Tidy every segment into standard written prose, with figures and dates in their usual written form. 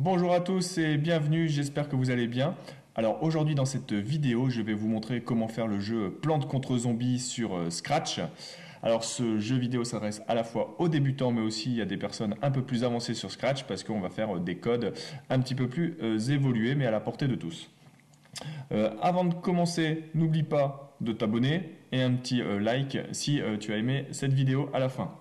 Bonjour à tous et bienvenue, j'espère que vous allez bien. Alors aujourd'hui dans cette vidéo, je vais vous montrer comment faire le jeu Plantes contre Zombies sur Scratch. Alors ce jeu vidéo s'adresse à la fois aux débutants mais aussi à des personnes un peu plus avancées sur Scratch parce qu'on va faire des codes un petit peu plus évolués mais à la portée de tous. Avant de commencer, n'oublie pas de t'abonner et un petit like si tu as aimé cette vidéo à la fin.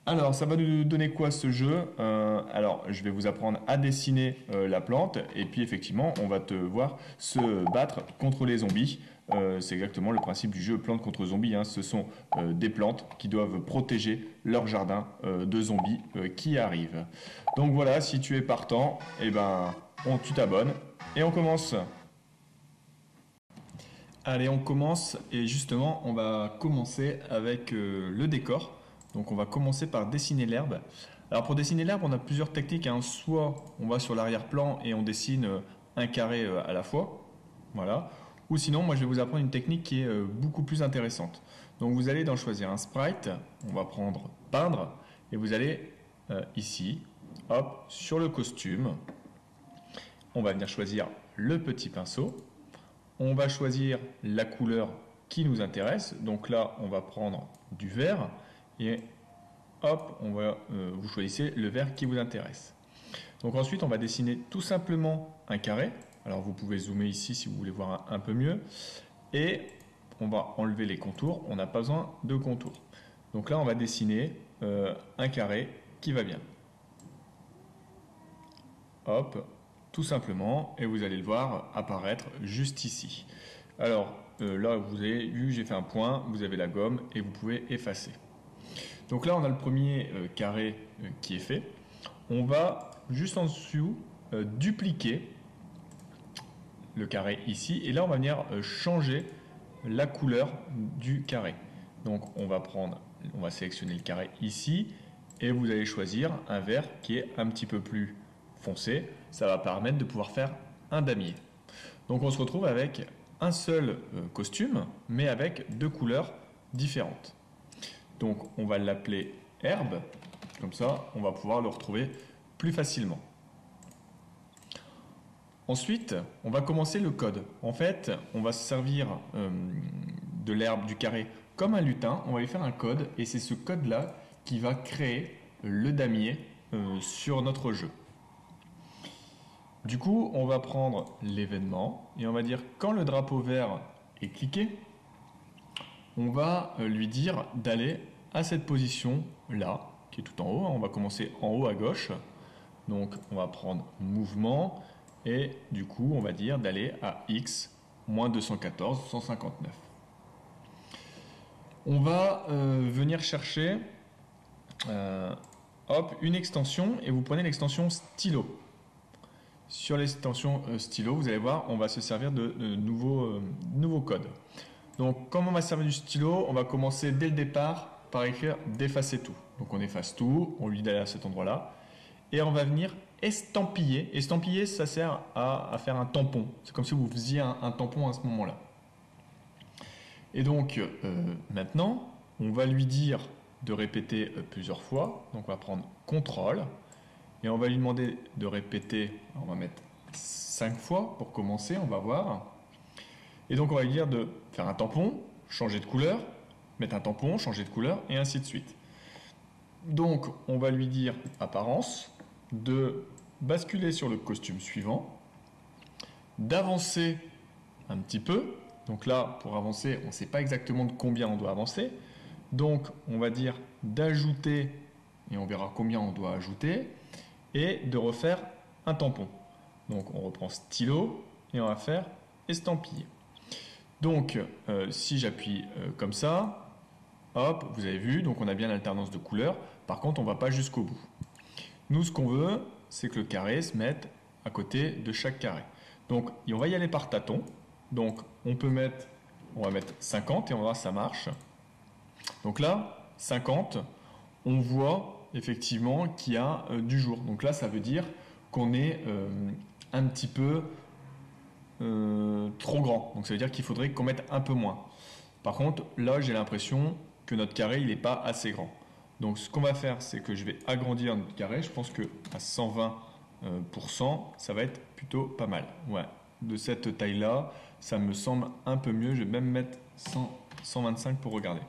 Alors, ça va nous donner quoi ce jeu? Alors, je vais vous apprendre à dessiner la plante et puis effectivement, on va te voir se battre contre les zombies. C'est exactement le principe du jeu plante contre zombies, hein. Ce sont des plantes qui doivent protéger leur jardin de zombies qui arrivent. Donc voilà, si tu es partant, eh ben, tu t'abonnes et on commence. Allez, on commence et justement, on va commencer avec le décor. Donc on va commencer par dessiner l'herbe. Alors pour dessiner l'herbe, on a plusieurs techniques, hein. Soit on va sur l'arrière-plan et on dessine un carré à la fois. Voilà. Ou sinon, moi je vais vous apprendre une technique qui est beaucoup plus intéressante. Donc vous allez choisir un sprite, on va prendre peindre et vous allez ici, hop, sur le costume. On va venir choisir le petit pinceau. On va choisir la couleur qui nous intéresse. Donc là, on va prendre du vert et hop, vous choisissez le vert qui vous intéresse. Donc ensuite, on va dessiner tout simplement un carré. Alors vous pouvez zoomer ici si vous voulez voir un peu mieux. Et on va enlever les contours. On n'a pas besoin de contours. Donc là, on va dessiner un carré qui va bien. Hop, tout simplement, et vous allez le voir apparaître juste ici. Alors là, vous avez vu, j'ai fait un point, vous avez la gomme et vous pouvez effacer. Donc là, on a le premier carré qui est fait. On va juste en dessous dupliquer le carré ici et là, on va venir changer la couleur du carré. Donc on va sélectionner le carré ici et vous allez choisir un vert qui est un petit peu plus foncé. Ça va permettre de pouvoir faire un damier. Donc on se retrouve avec un seul costume, mais avec deux couleurs différentes. Donc on va l'appeler herbe, comme ça on va pouvoir le retrouver plus facilement. Ensuite, on va commencer le code. En fait, on va se servir de l'herbe, du carré, comme un lutin. On va lui faire un code et c'est ce code-là qui va créer le damier sur notre jeu. Du coup, on va prendre l'événement et on va dire quand le drapeau vert est cliqué, on va lui dire d'aller à cette position là, qui est tout en haut. On va commencer en haut à gauche. Donc on va prendre mouvement et du coup on va dire d'aller à x moins 214, 159. On va venir chercher une extension et vous prenez l'extension stylo. Sur l'extension stylo, vous allez voir, on va se servir de nouveaux codes. Donc, comme on va servir du stylo, on va commencer dès le départ par écrire d'effacer tout. Donc, on efface tout, on lui dit d'aller à cet endroit-là, et on va venir estampiller. Estampiller, ça sert à faire un tampon. C'est comme si vous faisiez un tampon à ce moment-là. Et donc, maintenant, on va lui dire de répéter plusieurs fois. Donc, on va prendre CTRL. Et on va lui demander de répéter, on va mettre 5 fois pour commencer, on va voir. Et donc on va lui dire de faire un tampon, changer de couleur, mettre un tampon, changer de couleur, et ainsi de suite. Donc on va lui dire apparence, de basculer sur le costume suivant, d'avancer un petit peu. Donc là, pour avancer, on ne sait pas exactement de combien on doit avancer. Donc on va dire d'ajouter, et on verra combien on doit ajouter, et de refaire un tampon. Donc on reprend stylo et on va faire estampiller. Donc si j'appuie comme ça, hop, vous avez vu, donc on a bien l'alternance de couleurs. Par contre, on ne va pas jusqu'au bout. Nous, ce qu'on veut, c'est que le carré se mette à côté de chaque carré. Donc on va y aller par tâtons. Donc on va mettre 50 et on va voir si ça marche. Donc là, 50, on voit effectivement qu'il y a du jour. Donc là, ça veut dire qu'on est un petit peu trop grand. Donc ça veut dire qu'il faudrait qu'on mette un peu moins. Par contre, là, j'ai l'impression que notre carré, il n'est pas assez grand. Donc ce qu'on va faire, c'est que je vais agrandir notre carré. Je pense qu'à 120, ça va être plutôt pas mal. Ouais, de cette taille-là, ça me semble un peu mieux. Je vais même mettre 125 pour regarder.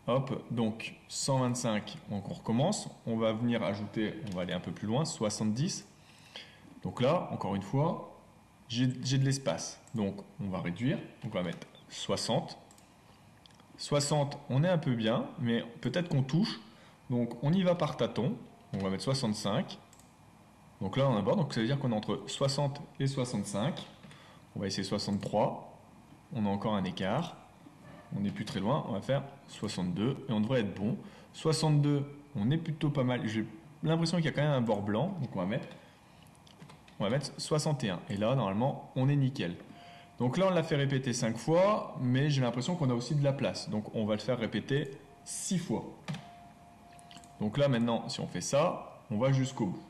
Hop, donc 125, donc on recommence. On va venir ajouter, on va aller un peu plus loin, 70. Donc là, encore une fois, j'ai de l'espace. Donc on va réduire, donc on va mettre 60. 60, on est un peu bien, mais peut-être qu'on touche. Donc on y va par tâton. On va mettre 65. Donc là on aborde, donc ça veut dire qu'on est entre 60 et 65. On va essayer 63. On a encore un écart. On n'est plus très loin, on va faire 62 et on devrait être bon. 62, on est plutôt pas mal. J'ai l'impression qu'il y a quand même un bord blanc, donc on va mettre 61. Et là, normalement, on est nickel. Donc là, on l'a fait répéter 5 fois, mais j'ai l'impression qu'on a aussi de la place. Donc on va le faire répéter 6 fois. Donc là, maintenant, si on fait ça, on va jusqu'au bout.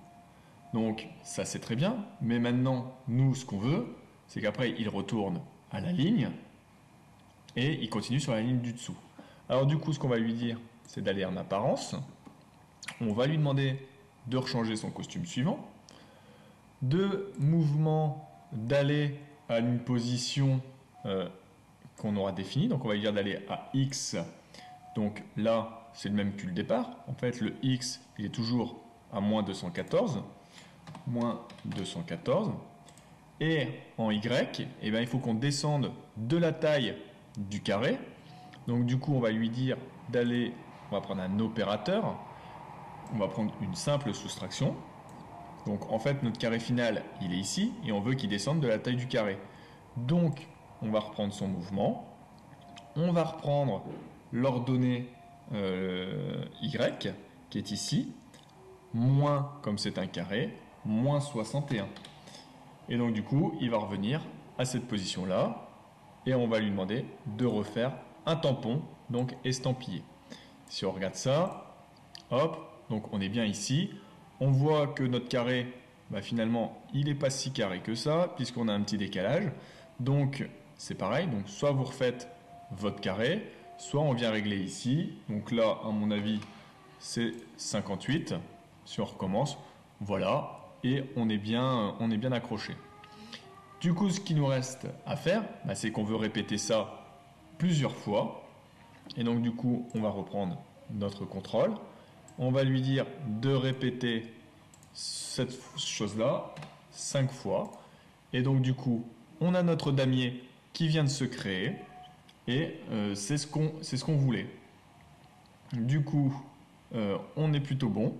Donc ça, c'est très bien. Mais maintenant, nous, ce qu'on veut, c'est qu'après, il retourne à la ligne. Et il continue sur la ligne du dessous. Alors du coup, ce qu'on va lui dire, c'est d'aller en apparence. On va lui demander de rechanger son costume suivant. De mouvement, d'aller à une position qu'on aura définie. Donc on va lui dire d'aller à X. Donc là, c'est le même que le départ. En fait, le X, il est toujours à moins 214. Moins 214. Et en Y, eh bien, il faut qu'on descende de la taille du carré. Donc du coup, on va lui dire d'aller, on va prendre un opérateur, on va prendre une simple soustraction. Donc en fait, notre carré final, il est ici, et on veut qu'il descende de la taille du carré. Donc, on va reprendre son mouvement, on va reprendre l'ordonnée Y, qui est ici, moins, comme c'est un carré, moins 61. Et donc du coup, il va revenir à cette position-là, et on va lui demander de refaire un tampon, donc estampillé. Si on regarde ça, hop, donc on est bien ici. On voit que notre carré, bah finalement, il n'est pas si carré que ça, puisqu'on a un petit décalage. Donc c'est pareil, donc soit vous refaites votre carré, soit on vient régler ici. Donc là, à mon avis, c'est 58. Si on recommence, voilà, et on est bien accroché. Du coup, ce qui nous reste à faire, bah, c'est qu'on veut répéter ça plusieurs fois. Et donc, du coup, on va reprendre notre contrôle. On va lui dire de répéter cette chose-là 5 fois. Et donc, du coup, on a notre damier qui vient de se créer. Et c'est ce qu'on voulait. Du coup, on est plutôt bon.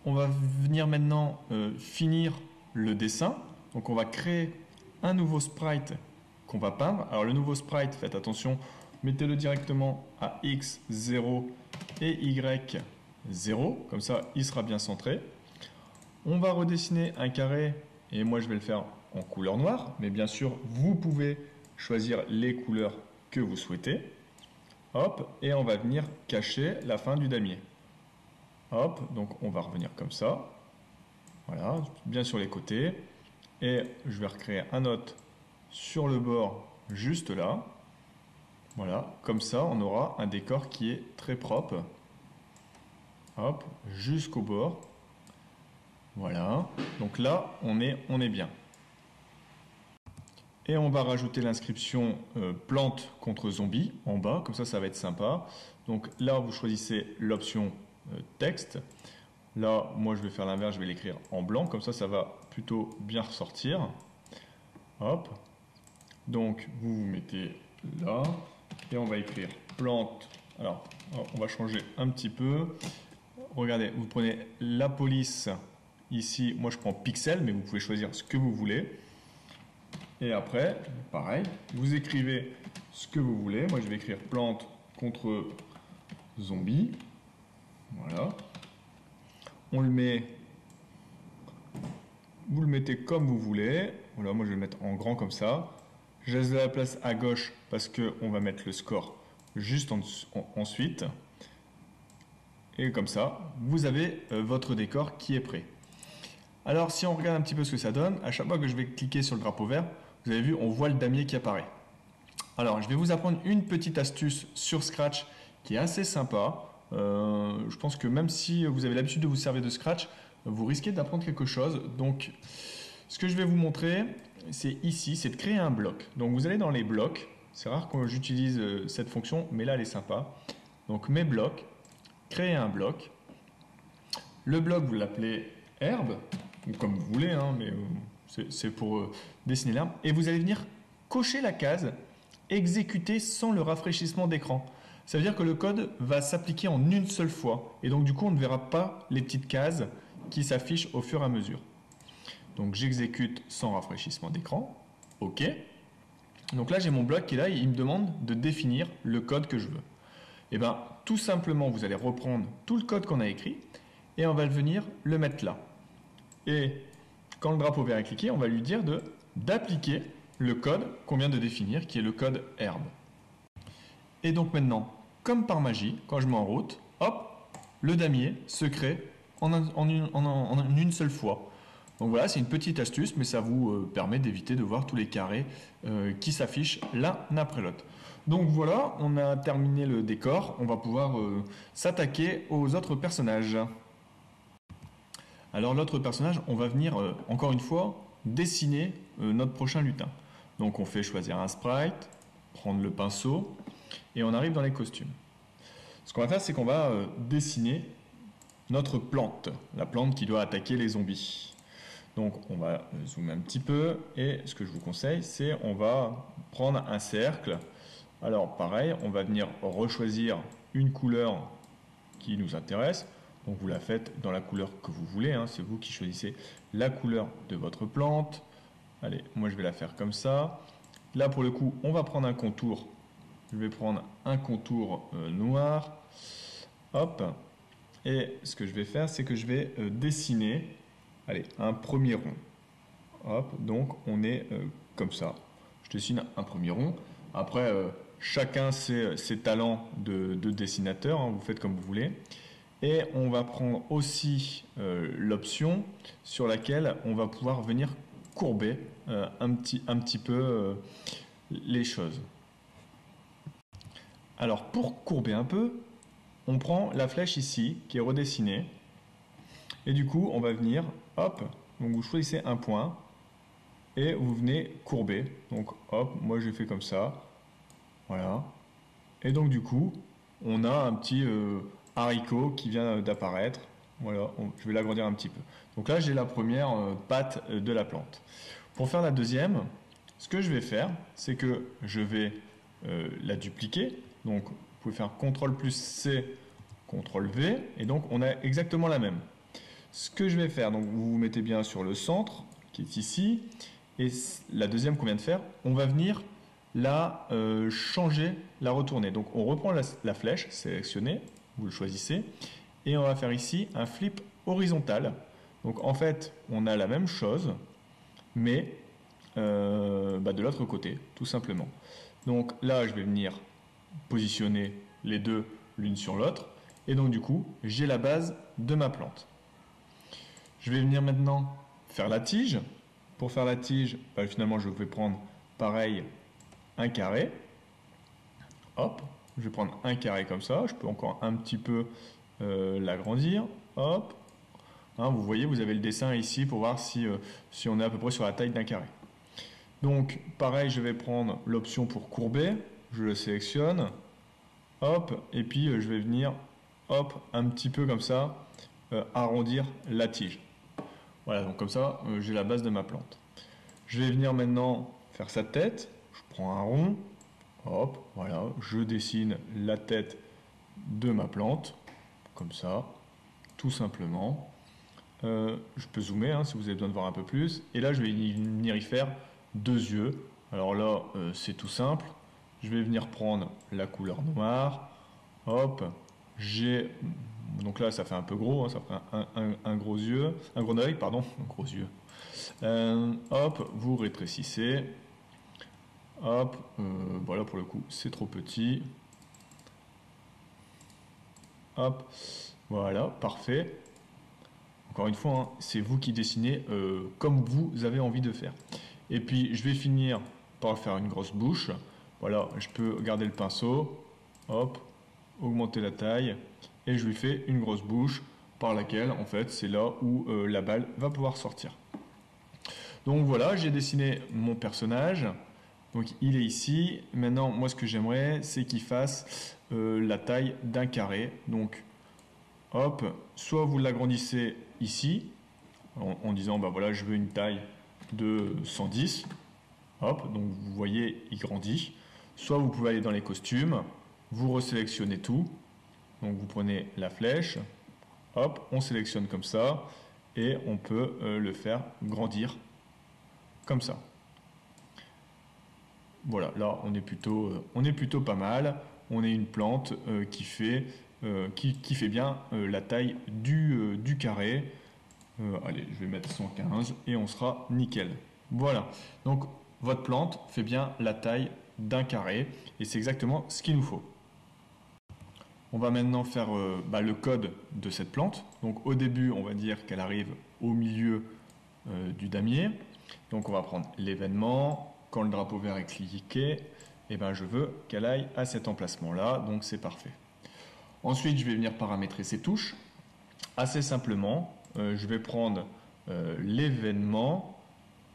On va venir maintenant finir le dessin. Donc on va créer un nouveau sprite qu'on va peindre. Alors le nouveau sprite, faites attention, mettez-le directement à X 0 et Y 0, comme ça il sera bien centré. On va redessiner un carré, et moi je vais le faire en couleur noire, mais bien sûr vous pouvez choisir les couleurs que vous souhaitez. Hop, et on va venir cacher la fin du damier. Hop, donc on va revenir comme ça. Voilà, bien sur les côtés. Et je vais recréer un autre sur le bord, juste là. Voilà, comme ça, on aura un décor qui est très propre. Hop, jusqu'au bord. Voilà, donc là, on est bien. Et on va rajouter l'inscription plante contre zombie en bas, comme ça va être sympa. Donc là, vous choisissez l'option texte. Là, moi, je vais faire l'inverse, je vais l'écrire en blanc, comme ça va plutôt bien ressortir. Hop. Donc, vous vous mettez là, et on va écrire plante. Alors, on va changer un petit peu. Regardez, vous prenez la police ici. Moi, je prends pixel, mais vous pouvez choisir ce que vous voulez. Et après, pareil, vous écrivez ce que vous voulez. Moi, je vais écrire plante contre zombie. Voilà. On le met, vous le mettez comme vous voulez. Voilà, moi je vais le mettre en grand comme ça. Je laisse de la place à gauche parce qu'on va mettre le score juste ensuite. Et comme ça, vous avez votre décor qui est prêt. Alors si on regarde un petit peu ce que ça donne, à chaque fois que je vais cliquer sur le drapeau vert, vous avez vu, on voit le damier qui apparaît. Alors je vais vous apprendre une petite astuce sur Scratch qui est assez sympa. Je pense que même si vous avez l'habitude de vous servir de Scratch, vous risquez d'apprendre quelque chose. Donc, ce que je vais vous montrer, c'est ici, c'est de créer un bloc. Donc, vous allez dans les blocs. C'est rare que j'utilise cette fonction, mais là, elle est sympa. Donc, mes blocs, créer un bloc. Le bloc, vous l'appelez herbe, ou comme vous voulez, hein, mais c'est pour dessiner l'herbe. Et vous allez venir cocher la case exécuter sans le rafraîchissement d'écran. Ça veut dire que le code va s'appliquer en une seule fois. Et donc du coup, on ne verra pas les petites cases qui s'affichent au fur et à mesure. Donc j'exécute sans rafraîchissement d'écran. OK. Donc là, j'ai mon bloc qui est là. Il me demande de définir le code que je veux. Et bien, tout simplement, vous allez reprendre tout le code qu'on a écrit et on va venir le mettre là. Et quand le drapeau vert est cliqué, on va lui dire d'appliquer le code qu'on vient de définir, qui est le code herbe. Et donc maintenant, comme par magie, quand je mets en route, hop, le damier se crée en une seule fois. Donc voilà, c'est une petite astuce, mais ça vous permet d'éviter de voir tous les carrés qui s'affichent l'un après l'autre. Donc voilà, on a terminé le décor, on va pouvoir s'attaquer aux autres personnages. Alors l'autre personnage, on va venir, encore une fois, dessiner notre prochain lutin. Donc on fait choisir un sprite, prendre le pinceau, et on arrive dans les costumes. Ce qu'on va faire, c'est qu'on va dessiner notre plante, la plante qui doit attaquer les zombies. Donc on va zoomer un petit peu, et ce que je vous conseille, c'est on va prendre un cercle. Alors pareil, on va venir rechoisir une couleur qui nous intéresse. Donc vous la faites dans la couleur que vous voulez, hein. C'est vous qui choisissez la couleur de votre plante. Allez, moi je vais la faire comme ça. Là pour le coup, on va prendre un contour. Je vais prendre un contour noir. Hop. Et ce que je vais faire, c'est que je vais dessiner, allez, un premier rond. Hop, donc on est comme ça. Je dessine un premier rond. Après, chacun ses talents de dessinateur, hein, vous faites comme vous voulez. Et on va prendre aussi l'option sur laquelle on va pouvoir venir courber un petit peu les choses. Alors pour courber un peu, on prend la flèche ici qui est redessinée. Et du coup, on va venir, hop, donc vous choisissez un point et vous venez courber. Donc hop, moi j'ai fait comme ça. Voilà. Et donc du coup, on a un petit haricot qui vient d'apparaître. Voilà, je vais l'agrandir un petit peu. Donc là, j'ai la première patte de la plante. Pour faire la deuxième, ce que je vais faire, c'est que je vais la dupliquer. Donc, vous pouvez faire CTRL plus C, CTRL V, et donc on a exactement la même. Ce que je vais faire, donc vous vous mettez bien sur le centre, qui est ici, et la deuxième qu'on vient de faire, on va venir la changer, la retourner. Donc on reprend la flèche sélectionnée, vous le choisissez, et on va faire ici un flip horizontal. Donc en fait, on a la même chose, mais de l'autre côté, tout simplement. Donc là, je vais venir positionner les deux l'une sur l'autre, et donc du coup, j'ai la base de ma plante. Je vais venir maintenant faire la tige. Pour faire la tige, finalement, je vais prendre pareil un carré. Hop, je vais prendre un carré comme ça. Je peux encore un petit peu l'agrandir. Hop. Hein, vous voyez, vous avez le dessin ici pour voir si on est à peu près sur la taille d'un carré. Donc, pareil, je vais prendre l'option pour courber. Je le sélectionne. Hop. Et puis, je vais venir, hop, un petit peu comme ça, arrondir la tige. Voilà, donc comme ça, j'ai la base de ma plante. Je vais venir maintenant faire sa tête. Je prends un rond. Hop, voilà, je dessine la tête de ma plante, comme ça, tout simplement. Je peux zoomer hein, si vous avez besoin de voir un peu plus. Et là, je vais venir y faire deux yeux. Alors là, c'est tout simple. Je vais venir prendre la couleur noire. Hop, j'ai... Donc là, ça fait un peu gros, hein, ça fait un gros yeux, un gros œil, pardon, un gros yeux. Hop, vous rétrécissez. Hop, voilà pour le coup, c'est trop petit. Hop, voilà, parfait. Encore une fois, hein, c'est vous qui dessinez comme vous avez envie de faire. Et puis, je vais finir par faire une grosse bouche. Voilà, je peux garder le pinceau. Hop, augmenter la taille. et je lui fais une grosse bouche par laquelle, en fait, c'est là où la balle va pouvoir sortir. Donc voilà, j'ai dessiné mon personnage. Donc il est ici. Maintenant, moi, ce que j'aimerais, c'est qu'il fasse la taille d'un carré. Donc, hop, soit vous l'agrandissez ici, en disant, bah voilà, je veux une taille de 110. Hop, donc vous voyez, il grandit. Soit vous pouvez aller dans les costumes, vous resélectionnez tout. Donc vous prenez la flèche, hop, on sélectionne comme ça, et on peut le faire grandir comme ça. Voilà, là on est plutôt pas mal. On est une plante qui fait bien la taille du carré. Allez, je vais mettre 115 et on sera nickel. Voilà, donc votre plante fait bien la taille d'un carré et c'est exactement ce qu'il nous faut. On va maintenant faire le code de cette plante. Donc au début, on va dire qu'elle arrive au milieu du damier. Donc on va prendre l'événement. Quand le drapeau vert est cliqué, et ben je veux qu'elle aille à cet emplacement-là. Donc c'est parfait. Ensuite, je vais venir paramétrer ces touches. Assez simplement, je vais prendre l'événement.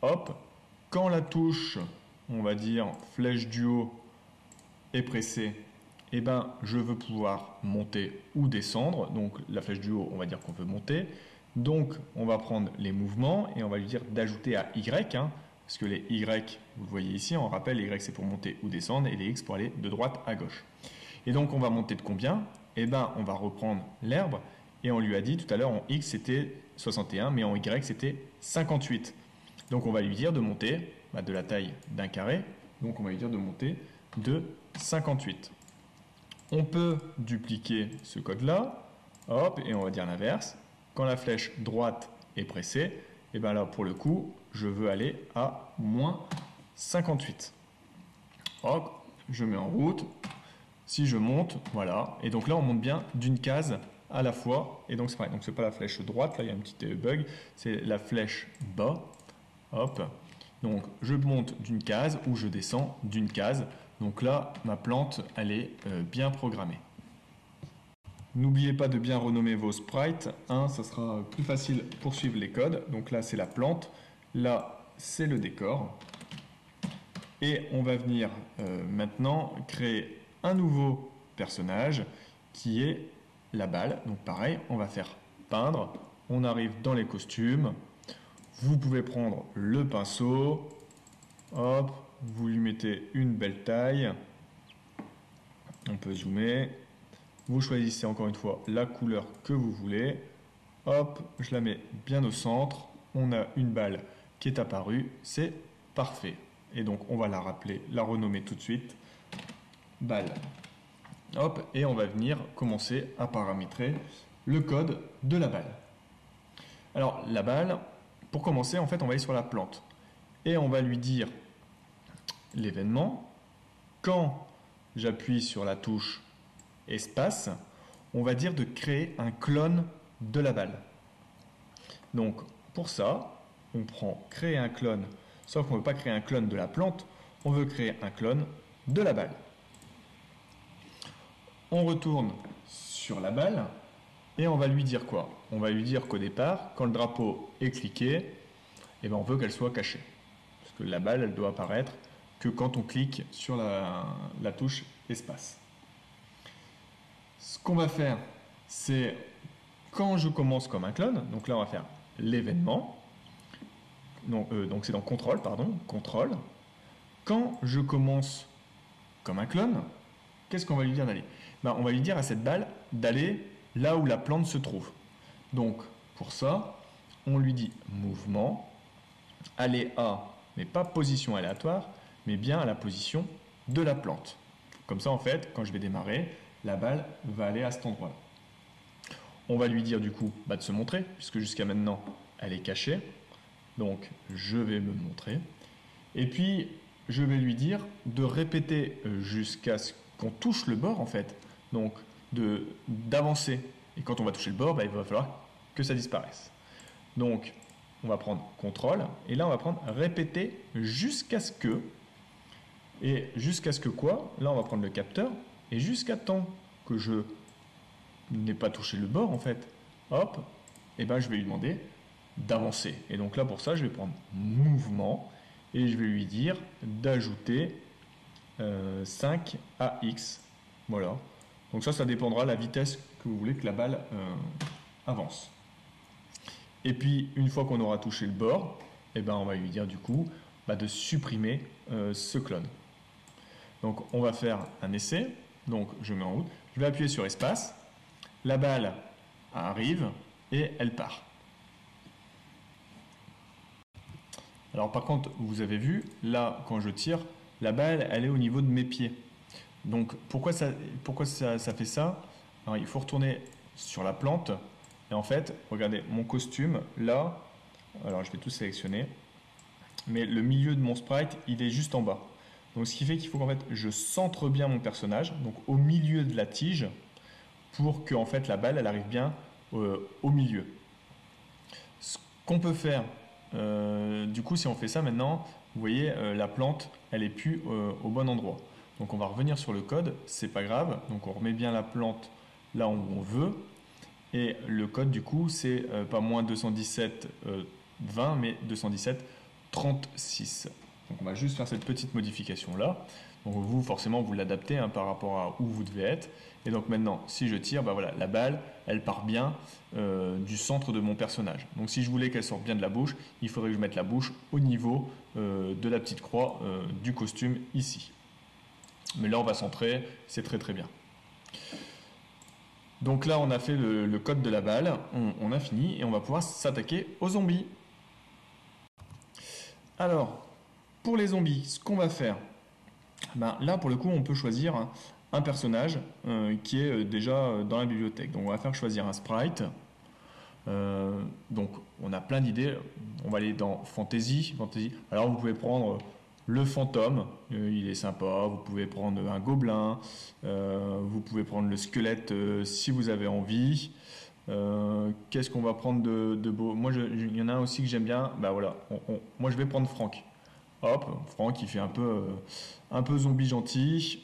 Hop, quand la touche, on va dire flèche du haut, est pressée, eh ben, je veux pouvoir monter ou descendre. Donc la flèche du haut, on va dire qu'on veut monter. Donc on va prendre les mouvements et on va lui dire d'ajouter à Y, parce que les Y, vous le voyez ici, on rappelle, les Y c'est pour monter ou descendre et les X pour aller de droite à gauche. Et donc on va monter de combien? Eh ben, on va reprendre l'herbe et on lui a dit tout à l'heure en X c'était 61, mais en Y c'était 58. Donc on va lui dire de monter de la taille d'un carré, donc on va lui dire de monter de 58. On peut dupliquer ce code-là, hop, et on va dire l'inverse. Quand la flèche droite est pressée, et bien là, pour le coup, je veux aller à moins 58. Hop, je mets en route. Si je monte, voilà. Et donc là, on monte bien d'une case à la fois. Et donc c'est pareil. Donc c'est pas la flèche droite, là, il y a un petit bug. C'est la flèche bas. Hop. Donc je monte d'une case ou je descends d'une case. Donc là, ma plante, elle est bien programmée. N'oubliez pas de bien renommer vos sprites, ça sera plus facile pour suivre les codes. Donc là, c'est la plante, là, c'est le décor. Et on va venir maintenant créer un nouveau personnage qui est la balle. Donc pareil, on va faire peindre. On arrive dans les costumes. Vous pouvez prendre le pinceau. Hop, vous lui mettez une belle taille. On peut zoomer. Vous choisissez encore une fois la couleur que vous voulez. Hop, je la mets bien au centre. On a une balle qui est apparue. C'est parfait. Et donc, on va la rappeler, la renommer tout de suite. Balle. Hop, et on va venir commencer à paramétrer le code de la balle. Alors, la balle, pour commencer, en fait, on va aller sur la plante. Et on va lui dire l'événement. Quand j'appuie sur la touche espace, on va dire de créer un clone de la balle. Donc pour ça, on prend créer un clone, sauf qu'on ne veut pas créer un clone de la plante, on veut créer un clone de la balle. On retourne sur la balle et on va lui dire quoi? On va lui dire qu'au départ, quand le drapeau est cliqué, eh ben on veut qu'elle soit cachée. Parce que la balle, elle doit apparaître que quand on clique sur la touche espace. Ce qu'on va faire, c'est quand je commence comme un clone, donc là on va faire l'événement, donc c'est dans contrôle, pardon, contrôle. Quand je commence comme un clone, qu'est-ce qu'on va lui dire d'aller? On va lui dire à cette balle d'aller là où la plante se trouve. Donc pour ça, on lui dit mouvement, aller à, mais pas position aléatoire, mais bien à la position de la plante. Comme ça en fait, quand je vais démarrer, la balle va aller à cet endroit-là. On va lui dire du coup de se montrer, puisque jusqu'à maintenant, elle est cachée. Donc, je vais me montrer. Et puis, je vais lui dire de répéter jusqu'à ce qu'on touche le bord, en fait. Donc, d'avancer. Et quand on va toucher le bord, il va falloir que ça disparaisse. Donc, on va prendre contrôle. Et là, on va prendre répéter jusqu'à ce que. Et jusqu'à ce que quoi? Là, on va prendre le capteur. Et jusqu'à temps que je n'ait pas touché le bord en fait, hop, et ben je vais lui demander d'avancer. Et donc là pour ça je vais prendre mouvement et je vais lui dire d'ajouter 5 à x. Voilà. Donc ça dépendra de la vitesse que vous voulez que la balle avance. Et puis une fois qu'on aura touché le bord, et ben on va lui dire du coup de supprimer ce clone. Donc on va faire un essai. Donc je mets en route. Je vais appuyer sur espace. La balle arrive et elle part. Alors par contre, vous avez vu, là quand je tire, la balle elle est au niveau de mes pieds. Donc pourquoi ça fait ça? Alors, il faut retourner sur la plante. Et en fait, regardez, mon costume, là, alors je vais tout sélectionner, mais le milieu de mon sprite, il est juste en bas. Donc ce qui fait qu'il faut qu'en fait, je centre bien mon personnage, donc au milieu de la tige, pour que en fait, la balle, elle arrive bien au milieu. Ce qu'on peut faire, du coup, si on fait ça maintenant, vous voyez, la plante, elle est plus au bon endroit. Donc on va revenir sur le code, c'est pas grave. Donc on remet bien la plante là où on veut. Et le code du coup c'est pas moins 217 20 mais 217 36. Donc on va juste faire cette petite modification là. Donc vous forcément vous l'adaptez par rapport à où vous devez être. Et donc maintenant si je tire, voilà, la balle elle part bien du centre de mon personnage. Donc si je voulais qu'elle sorte bien de la bouche, il faudrait que je mette la bouche au niveau de la petite croix du costume ici. Mais là on va centrer, c'est très très bien. Donc là on a fait le code de la balle, on a fini et on va pouvoir s'attaquer aux zombies. Alors, pour les zombies, ce qu'on va faire, là pour le coup on peut choisir un personnage qui est déjà dans la bibliothèque. Donc on va faire choisir un sprite. Donc on a plein d'idées, on va aller dans fantasy. Alors vous pouvez prendre le fantôme, il est sympa, vous pouvez prendre un gobelin, vous pouvez prendre le squelette si vous avez envie. Qu'est-ce qu'on va prendre de beau? Moi il y en a un aussi que j'aime bien, voilà, moi je vais prendre Franck. Hop, Franck il fait un peu zombie gentil,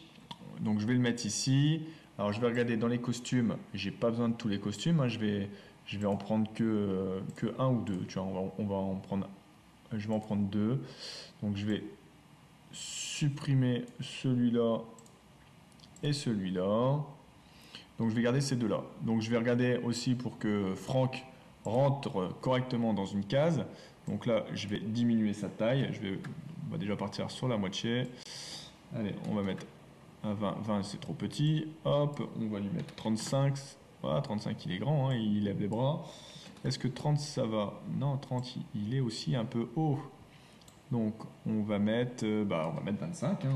donc je vais le mettre ici. Alors je vais regarder dans les costumes, j'ai pas besoin de tous les costumes, je vais en prendre que un ou deux. Tu vois, on va en prendre, je vais en prendre deux. Donc je vais supprimer celui-là et celui-là. Donc je vais garder ces deux-là. Donc je vais regarder aussi pour que Franck rentre correctement dans une case. Donc là, je vais diminuer sa taille. On va déjà partir sur la moitié. Allez, on va mettre à 20. 20 c'est trop petit. Hop, on va lui mettre 35. Voilà, 35 il est grand, il lève les bras. Est-ce que 30 ça va? Non, 30 il est aussi un peu haut. Donc on va mettre 25.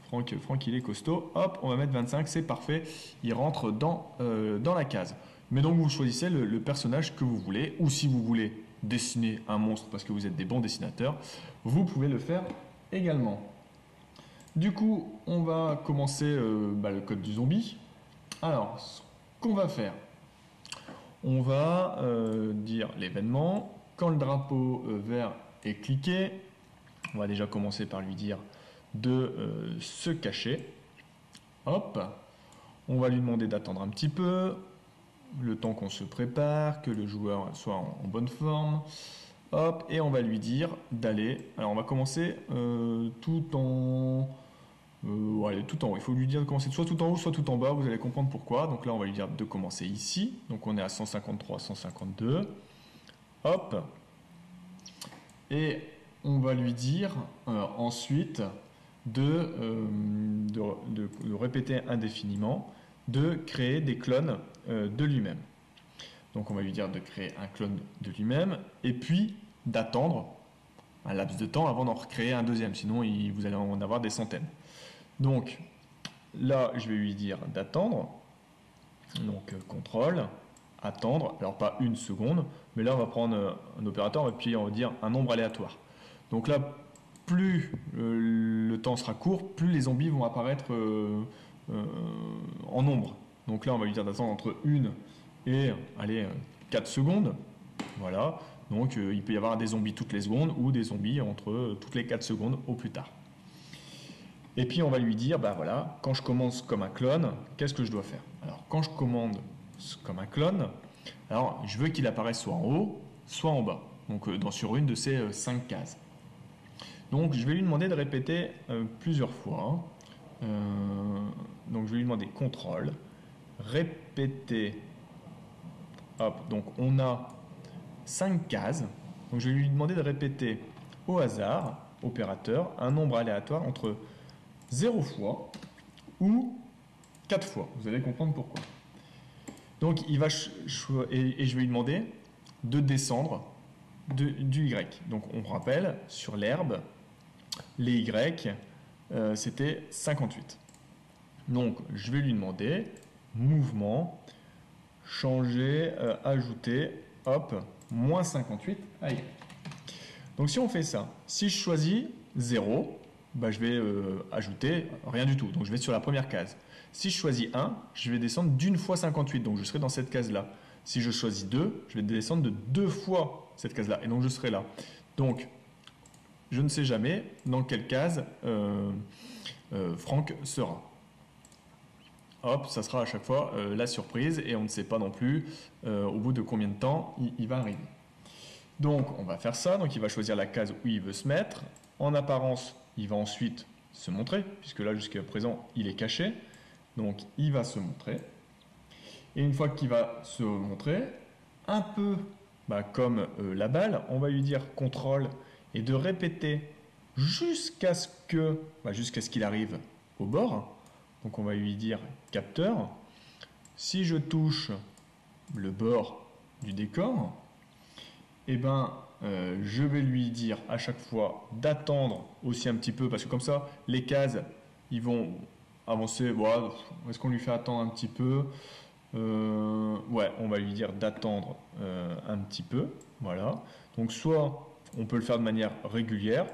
Franck il est costaud. Hop, on va mettre 25, c'est parfait. Il rentre dans la case. Mais donc vous choisissez le personnage que vous voulez, ou si vous voulez dessiner un monstre parce que vous êtes des bons dessinateurs, vous pouvez le faire également. Du coup, on va commencer le code du zombie. Alors, ce qu'on va faire, on va dire l'événement. Quand le drapeau vert est cliqué, on va déjà commencer par lui dire de se cacher. Hop, on va lui demander d'attendre un petit peu, le temps qu'on se prépare, que le joueur soit en bonne forme. Hop, et on va lui dire d'aller. Alors on va commencer tout en haut. Il faut lui dire de commencer soit tout en haut, soit tout en bas. Vous allez comprendre pourquoi. Donc là, on va lui dire de commencer ici. Donc on est à 153, 152. Hop. Et on va lui dire ensuite de répéter indéfiniment, de créer des clones de lui-même. Donc on va lui dire de créer un clone de lui-même et puis d'attendre un laps de temps avant d'en recréer un deuxième, sinon vous allez en avoir des centaines. Donc là, je vais lui dire d'attendre. Donc contrôle, attendre, alors pas une seconde, mais là on va prendre un opérateur et puis on va dire un nombre aléatoire. Donc là, plus le temps sera court, plus les zombies vont apparaître en nombre. Donc là, on va lui dire d'attendre entre 1 et 4 secondes. Voilà. Donc il peut y avoir des zombies toutes les secondes ou des zombies entre toutes les 4 secondes au plus tard. Et puis on va lui dire, bah voilà, quand je commence comme un clone, qu'est-ce que je dois faire? Alors quand je commande comme un clone, alors je veux qu'il apparaisse soit en haut, soit en bas, donc sur une de ces 5 cases. Donc je vais lui demander de répéter plusieurs fois. Donc je vais lui demander contrôle, répéter. Hop, donc on a 5 cases. Donc je vais lui demander de répéter au hasard, opérateur, un nombre aléatoire entre 0 fois ou 4 fois. Vous allez comprendre pourquoi. Donc il va et je vais lui demander de descendre du Y. Donc on rappelle, sur l'herbe, les Y, c'était 58. Donc je vais lui demander mouvement, changer, ajouter, hop, moins 58 à Y. Donc si on fait ça, si je choisis 0, bah, je vais ajouter rien du tout. Donc je vais sur la première case. Si je choisis 1, je vais descendre d'une fois 58. Donc je serai dans cette case-là. Si je choisis 2, je vais descendre de 2 fois cette case-là. Et donc je serai là. Donc je ne sais jamais dans quelle case Franck sera. Hop, ça sera à chaque fois la surprise et on ne sait pas non plus au bout de combien de temps il va arriver. Donc on va faire ça, donc il va choisir la case où il veut se mettre. En apparence, il va ensuite se montrer, puisque là jusqu'à présent il est caché. Donc il va se montrer. Et une fois qu'il va se montrer, un peu comme la balle, on va lui dire contrôle et de répéter jusqu'à ce qu'il arrive au bord. Donc on va lui dire capteur. Si je touche le bord du décor, eh ben, je vais lui dire à chaque fois d'attendre aussi un petit peu, parce que comme ça, les cases, ils vont avancer. Bon, est-ce qu'on lui fait attendre un petit peu? Ouais, on va lui dire d'attendre un petit peu. Voilà. Donc soit on peut le faire de manière régulière,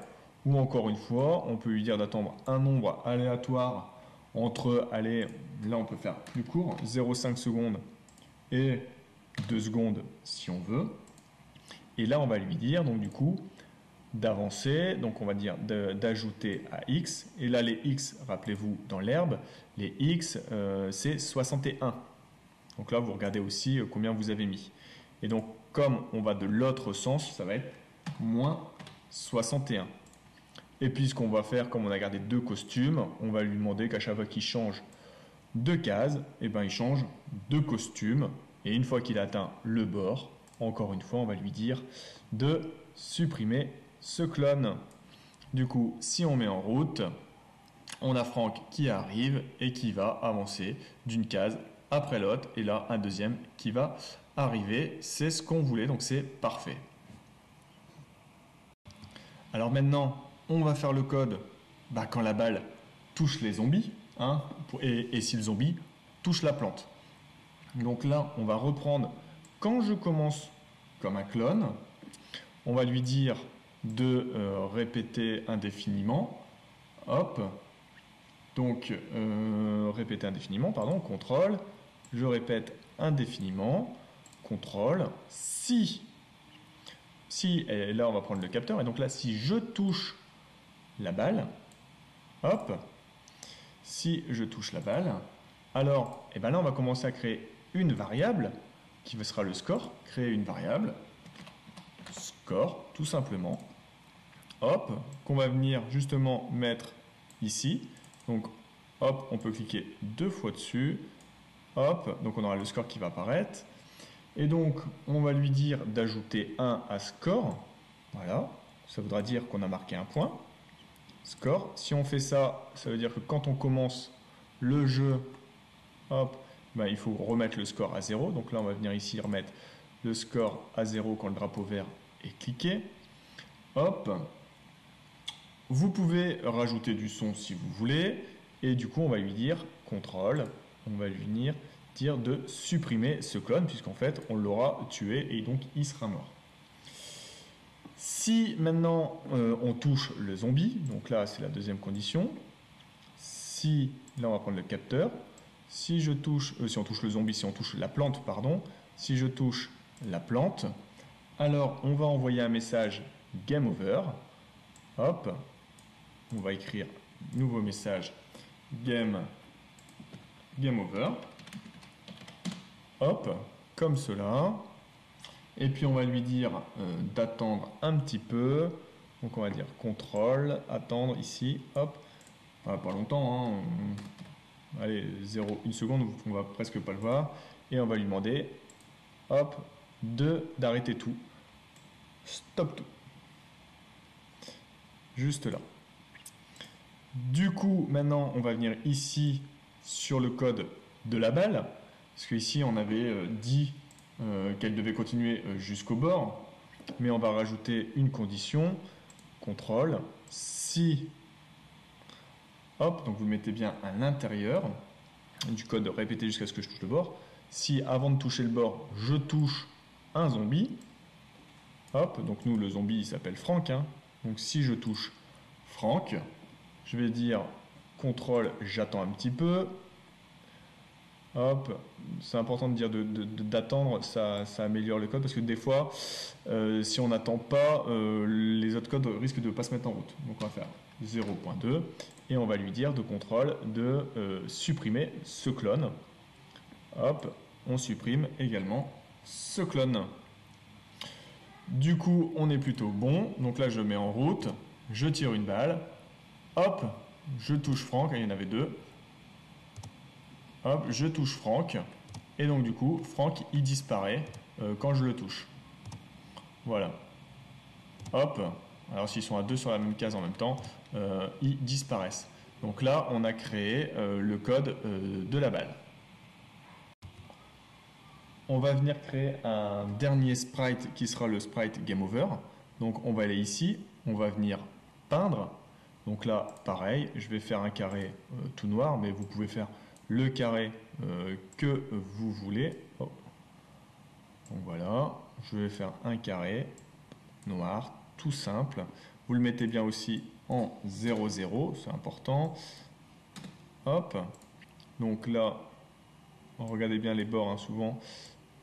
ou encore une fois, on peut lui dire d'attendre un nombre aléatoire entre, allez, là on peut faire plus court, 0,5 secondes et 2 secondes si on veut. Et là, on va lui dire, donc du coup, d'avancer. Donc on va dire d'ajouter à x. Et là, les x, rappelez-vous, dans l'herbe, les x, c'est 61. Donc là, vous regardez aussi combien vous avez mis. Et donc, comme on va de l'autre sens, ça va être moins 61. Et puis, ce qu'on va faire, comme on a gardé deux costumes, on va lui demander qu'à chaque fois qu'il change de case, eh ben, il change de costume. Et une fois qu'il a atteint le bord, encore une fois, on va lui dire de supprimer ce clone. Du coup, si on met en route, on a Franck qui arrive et qui va avancer d'une case après l'autre. Et là, un deuxième qui va arriver. C'est ce qu'on voulait, donc c'est parfait. Alors maintenant, on va faire le code quand la balle touche les zombies, hein, et si le zombie touche la plante. Donc là, on va reprendre quand je commence comme un clone, on va lui dire de répéter indéfiniment. Hop. Donc, répéter indéfiniment, pardon, contrôle. Je répète indéfiniment, contrôle. Si, et là on va prendre le capteur, et donc là, si je touche la balle, hop, si je touche la balle, alors, et ben là, on va commencer à créer une variable qui sera le score. Créer une variable, score, tout simplement. Hop, qu'on va venir justement mettre ici. Donc, hop, on peut cliquer deux fois dessus. Hop, donc on aura le score qui va apparaître. Et donc, on va lui dire d'ajouter 1 à score. Voilà, ça voudra dire qu'on a marqué un point. Score. Si on fait ça, ça veut dire que quand on commence le jeu, hop, il faut remettre le score à 0. Donc là, on va venir ici remettre le score à 0 quand le drapeau vert est cliqué. Hop. Vous pouvez rajouter du son si vous voulez. Et du coup, on va lui dire contrôle. On va lui dire de supprimer ce clone, puisqu'en fait, on l'aura tué et donc il sera mort. Si maintenant on touche le zombie, donc là c'est la deuxième condition. Si, là on va prendre le capteur. Si je touche, si on touche le zombie, si on touche la plante, pardon. Si je touche la plante, alors on va envoyer un message game over. Hop, on va écrire nouveau message game over. Hop, comme cela. Et puis on va lui dire d'attendre un petit peu. Donc on va dire contrôle, attendre ici, hop. Pas longtemps, hein. Allez, 1 seconde, on va presque pas le voir. Et on va lui demander, hop, d'arrêter tout. Stop tout. Juste là. Du coup, maintenant, on va venir ici sur le code de la balle. Parce qu'ici, on avait dit qu'elle devait continuer jusqu'au bord. Mais on va rajouter une condition. Contrôle. Si, hop, donc vous le mettez bien à l'intérieur du code répété jusqu'à ce que je touche le bord. Si avant de toucher le bord, je touche un zombie, hop, donc nous le zombie il s'appelle Franck, hein. Donc si je touche Franck, je vais dire contrôle, j'attends un petit peu. Hop, c'est important de dire d'attendre, ça améliore le code parce que des fois, si on n'attend pas, les autres codes risquent de ne pas se mettre en route. Donc on va faire 0.2 et on va lui dire de contrôle de supprimer ce clone. Hop, on supprime également ce clone. Du coup, on est plutôt bon. Donc là, je mets en route, je tire une balle. Hop, je touche Franck, il y en avait 2. Hop, je touche Franck. Et donc du coup, Franck, il disparaît quand je le touche. Voilà. Hop. Alors s'ils sont à 2 sur la même case en même temps, ils disparaissent. Donc là, on a créé le code de la balle. On va venir créer un dernier sprite qui sera le sprite Game Over. Donc on va aller ici, on va venir peindre. Donc là, pareil, je vais faire un carré tout noir, mais vous pouvez faire le carré que vous voulez. Oh. Donc voilà, je vais faire un carré noir, tout simple. Vous le mettez bien aussi en 0, 0, c'est important. Hop, donc là, regardez bien les bords, hein, souvent.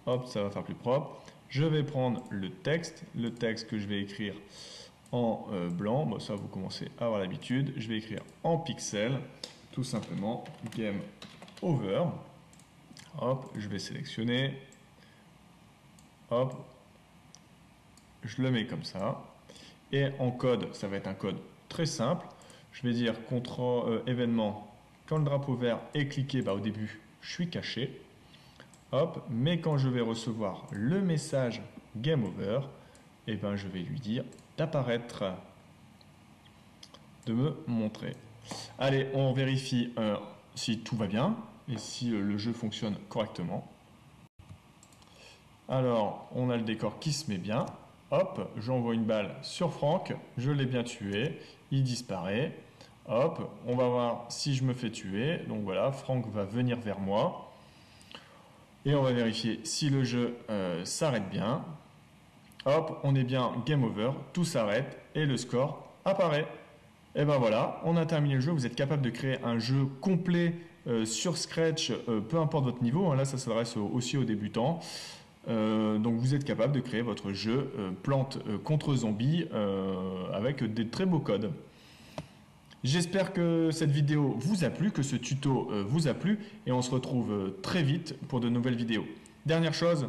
Hop, ça va faire plus propre. Je vais prendre le texte que je vais écrire en blanc. Bon, ça, vous commencez à avoir l'habitude. Je vais écrire en pixels, tout simplement, Game Over. Hop, je vais sélectionner. Hop, je le mets comme ça. Et en code, ça va être un code très simple. Je vais dire contrôle événement. Quand le drapeau vert est cliqué, au début, je suis caché. Hop, mais quand je vais recevoir le message Game Over, je vais lui dire d'apparaître, de me montrer. Allez, on vérifie si tout va bien et si le jeu fonctionne correctement. Alors, on a le décor qui se met bien. Hop, j'envoie une balle sur Franck, je l'ai bien tué, il disparaît. Hop, on va voir si je me fais tuer. Donc voilà, Franck va venir vers moi. Et on va vérifier si le jeu s'arrête bien. Hop, on est bien Game Over, tout s'arrête et le score apparaît. Et ben voilà, on a terminé le jeu. Vous êtes capable de créer un jeu complet sur Scratch, peu importe votre niveau. Hein, là, ça s'adresse aussi aux débutants. Donc vous êtes capable de créer votre jeu plante contre zombies avec des très beaux codes. J'espère que cette vidéo vous a plu, que ce tuto vous a plu et on se retrouve très vite pour de nouvelles vidéos. Dernière chose,